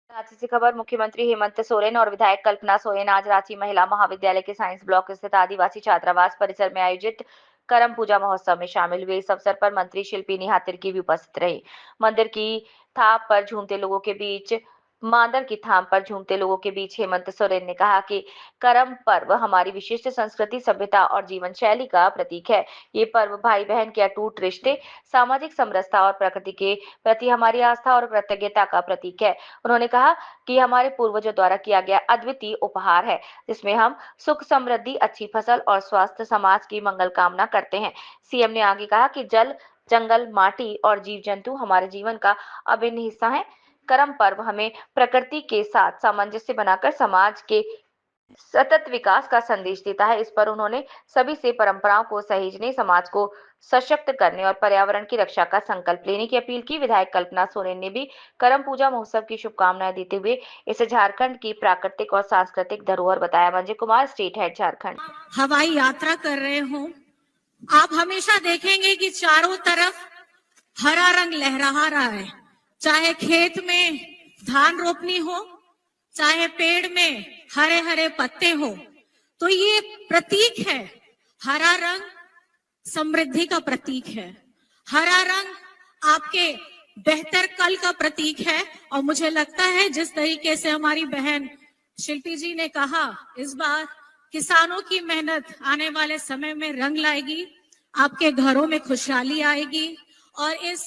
रांची से खबर। मुख्यमंत्री हेमंत सोरेन और विधायक कल्पना सोरेन आज रांची महिला महाविद्यालय के साइंस ब्लॉक स्थित आदिवासी छात्रावास परिसर में आयोजित करम पूजा महोत्सव में शामिल हुए। इस अवसर पर मंत्री शिल्पी निहातिर की भी उपस्थित रही। मंदिर की थाप पर झूमते लोगों के बीच मांदर की थाम पर झूमते लोगों के बीच हेमंत सोरेन ने कहा कि करम पर्व हमारी विशिष्ट संस्कृति, सभ्यता और जीवन शैली का प्रतीक है। ये पर्व भाई बहन के अटूट रिश्ते, सामाजिक समरसता और प्रकृति के प्रति हमारी आस्था और कृतज्ञता का प्रतीक है। उन्होंने कहा कि हमारे पूर्वजों द्वारा किया गया अद्वितीय उपहार है, जिसमें हम सुख, समृद्धि, अच्छी फसल और स्वास्थ्य समाज की मंगल कामना करते हैं। सीएम ने आगे कहा कि जल, जंगल, माटी और जीव जंतु हमारे जीवन का अभिन्न हिस्सा है। करम पर्व हमें प्रकृति के साथ सामंजस्य बनाकर समाज के सतत विकास का संदेश देता है। इस पर उन्होंने सभी से परंपराओं को सहेजने, समाज को सशक्त करने और पर्यावरण की रक्षा का संकल्प लेने की अपील की। विधायक कल्पना सोरेन ने भी करम पूजा महोत्सव की शुभकामनाएं देते हुए इसे झारखंड की प्राकृतिक और सांस्कृतिक धरोहर बताया। Manjay Kumar, state head, Jharkhand. हवाई यात्रा कर रहे हो, आप हमेशा देखेंगे कि चारों तरफ हरा रंग लहरा रहा है। चाहे खेत में धान रोपनी हो, चाहे पेड़ में हरे हरे पत्ते हो, तो ये प्रतीक है। हरा रंग समृद्धि का प्रतीक है। हरा रंग आपके बेहतर कल का प्रतीक है। और मुझे लगता है जिस तरीके से हमारी बहन शिल्पी जी ने कहा, इस बार किसानों की मेहनत आने वाले समय में रंग लाएगी, आपके घरों में खुशहाली आएगी। और इस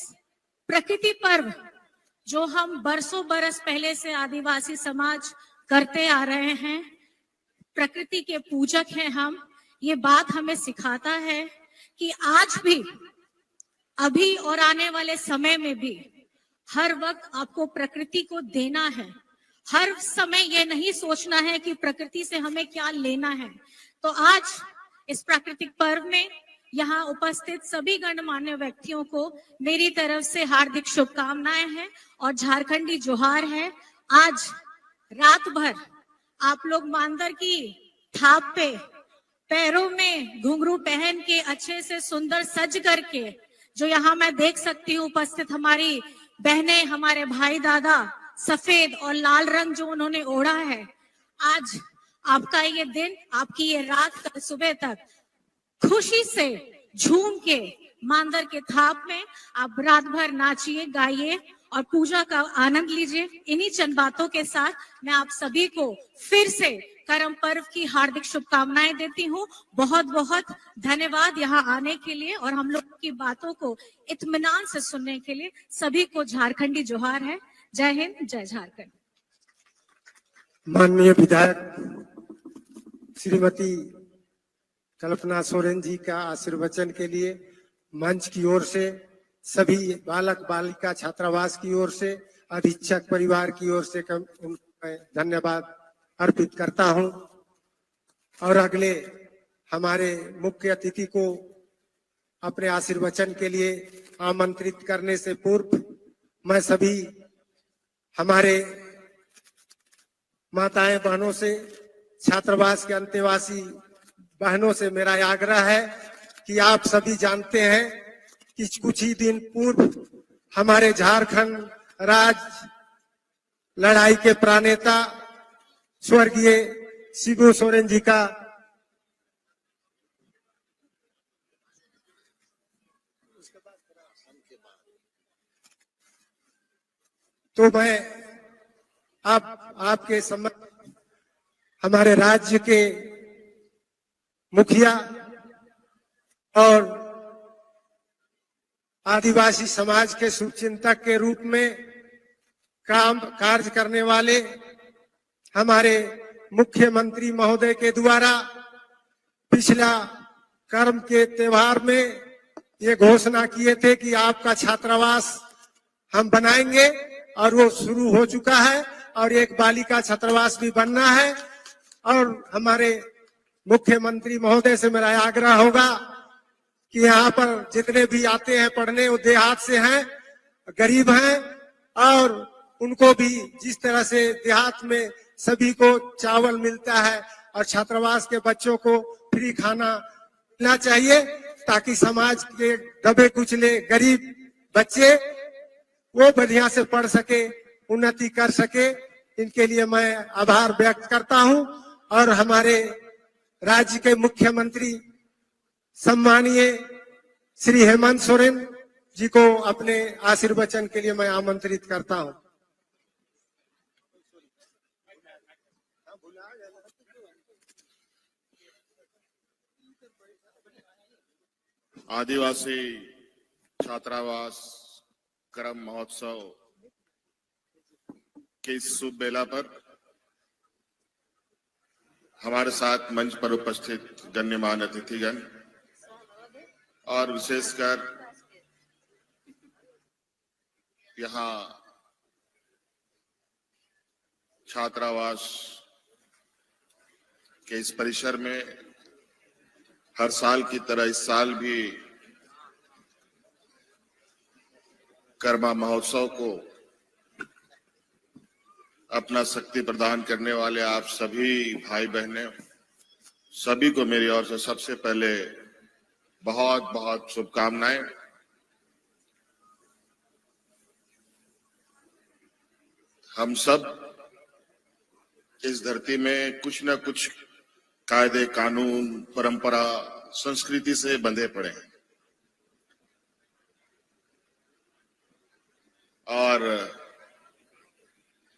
प्रकृति पर्व जो हम बरसों बरस पहले से आदिवासी समाज करते आ रहे हैं, प्रकृति के पूजक हैं हम, ये बात हमें सिखाता है कि आज भी, अभी और आने वाले समय में भी हर वक्त आपको प्रकृति को देना है। हर समय ये नहीं सोचना है कि प्रकृति से हमें क्या लेना है। तो आज इस प्राकृतिक पर्व में यहाँ उपस्थित सभी गणमान्य व्यक्तियों को मेरी तरफ से हार्दिक शुभकामनाएं हैं और झारखंडी जोहार है। आज रात भर आप लोग मांदर की थाप पे पैरों में घुंघरू पहन के अच्छे से सुंदर सज करके, जो यहाँ मैं देख सकती हूँ उपस्थित हमारी बहनें, हमारे भाई दादा, सफेद और लाल रंग जो उन्होंने ओढ़ा है, आज आपका ये दिन, आपकी ये रात, कल सुबह तक खुशी से झूम के मांदर के थाप में आप रात भर नाचिए, गाइए और पूजा का आनंद लीजिए। इन्हीं चंद बातों के साथ मैं आप सभी को फिर से करम पर्व की हार्दिक शुभकामनाएं देती हूँ। बहुत बहुत धन्यवाद यहाँ आने के लिए और हम लोग की बातों को इत्मीनान से सुनने के लिए। सभी को झारखंडी जोहार है। जय हिंद, जय झारखंड। माननीय विधायक श्रीमती कल्पना सोरेन जी का आशीर्वचन के लिए मंच की ओर से, सभी बालक बालिका छात्रावास की ओर से, अधीक्षक परिवार की ओर से धन्यवाद अर्पित करता हूं। और अगले हमारे मुख्य अतिथि को अपने आशीर्वचन के लिए आमंत्रित करने से पूर्व मैं सभी हमारे माताएं बहनों से, छात्रावास के अंतेवासी बहनों से मेरा आग्रह है कि आप सभी जानते हैं कि कुछ ही दिन पूर्व हमारे झारखंड राज्य लड़ाई के प्रणेता स्वर्गीय शिबू सोरेन जी का तो मैं आपके सम्मान हमारे राज्य के मुखिया और आदिवासी समाज के शुभचिंतक के रूप में कार्य करने वाले हमारे मुख्यमंत्री महोदय के द्वारा पिछला कर्म के त्योहार में ये घोषणा किए थे कि आपका छात्रावास हम बनाएंगे और वो शुरू हो चुका है और एक बालिका छात्रावास भी बनना है। और हमारे मुख्यमंत्री महोदय से मेरा आग्रह होगा कि यहाँ पर जितने भी आते हैं पढ़ने, वो देहात से हैं, गरीब हैं, और उनको भी जिस तरह से देहात में सभी को चावल मिलता है और छात्रावास के बच्चों को फ्री खाना मिलना चाहिए, ताकि समाज के दबे कुचले गरीब बच्चे वो बढ़िया से पढ़ सके, उन्नति कर सके। इनके लिए मैं आभार व्यक्त करता हूं और हमारे राज्य के मुख्यमंत्री सम्मानीय श्री हेमंत सोरेन जी को अपने आशीर्वचन के लिए मैं आमंत्रित करता हूं। आदिवासी छात्रावास करम महोत्सव के इस शुभ बेला पर हमारे साथ मंच पर उपस्थित गण्यमान्य अतिथिगण और विशेषकर यहाँ छात्रावास के इस परिसर में हर साल की तरह इस साल भी कर्मा महोत्सव को अपना शक्ति प्रदान करने वाले आप सभी भाई बहनें, सभी को मेरी ओर से सबसे पहले बहुत बहुत शुभकामनाएं। हम सब इस धरती में कुछ न कुछ कायदे, कानून, परंपरा, संस्कृति से बंधे पड़े हैं और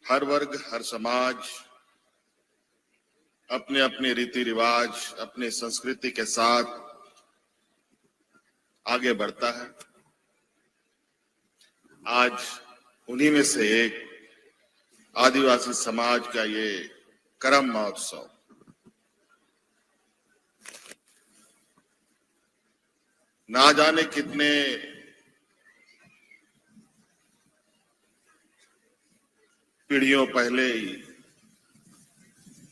हर वर्ग, हर समाज अपने अपने रीति रिवाज, अपने संस्कृति के साथ आगे बढ़ता है। आज उन्हीं में से एक आदिवासी समाज का ये करम महोत्सव ना जाने कितने पीढ़ियों पहले ही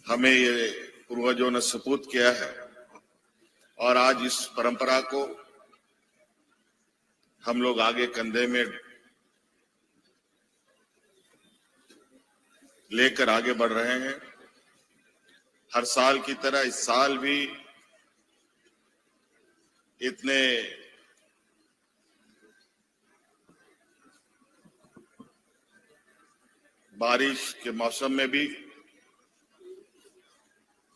हमें ये पूर्वजों ने सपूत किया है और आज इस परंपरा को हम लोग आगे कंधे में लेकर आगे बढ़ रहे हैं। हर साल की तरह इस साल भी इतने बारिश के मौसम में भी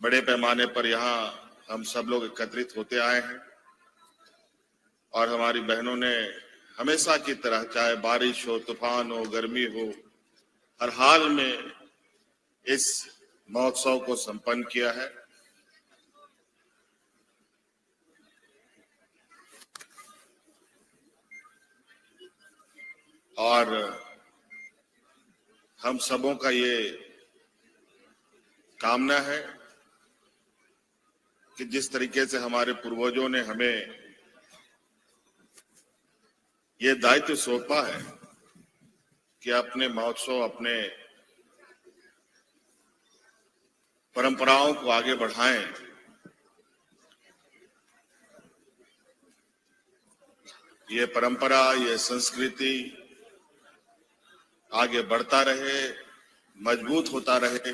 बड़े पैमाने पर यहाँ हम सब लोग एकत्रित होते आए हैं और हमारी बहनों ने हमेशा की तरह, चाहे बारिश हो, तूफान हो, गर्मी हो, हर हाल में इस महोत्सव को संपन्न किया है। और हम सबों का ये कामना है कि जिस तरीके से हमारे पूर्वजों ने हमें ये दायित्व सौंपा है कि अपने महोत्सव, अपने परंपराओं को आगे बढ़ाएं, ये परंपरा, ये संस्कृति आगे बढ़ता रहे, मजबूत होता रहे,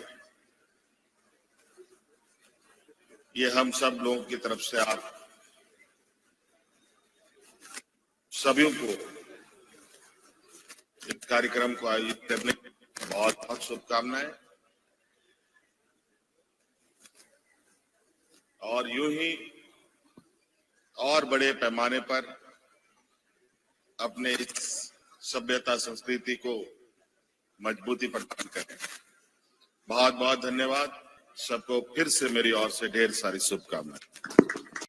ये हम सब लोगों की तरफ से आप सभी को इस कार्यक्रम को आयोजित करने की बहुत बहुत शुभकामनाएं। और यूं ही और बड़े पैमाने पर अपने इस सभ्यता, संस्कृति को मजबूती प्रदान करें। बहुत बहुत धन्यवाद। सबको फिर से मेरी ओर से ढेर सारी शुभकामनाएं।